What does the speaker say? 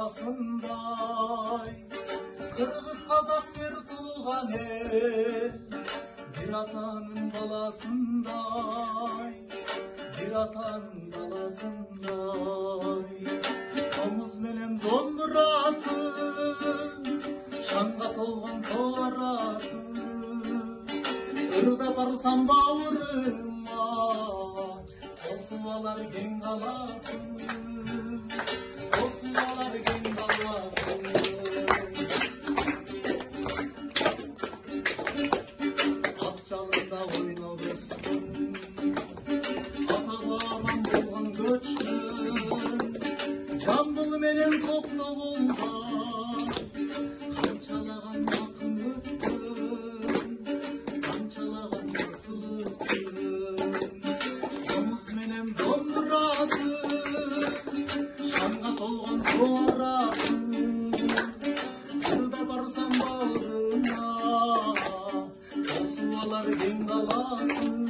даласындай, Кыргыз казак бир тууган эл, бир атанын баласындай, бир атанын баласындай. Комуз менен домбурасы, шаңга толгон тоо арасы, ырда барсам бауырыма, косуп алар кең каласын, косуп алар кең каласын. Ат жалында ойноп өстүм, ата бабам болгон көчмөн, Жамбыл менен Кокто болгон, канчалаган акын өткөн, канчалаган насыл өткөн. Комуз менен домбурасы, шаңга толгон тоо арасы, кырда барсам бауырыма, косуп алар кең даласын,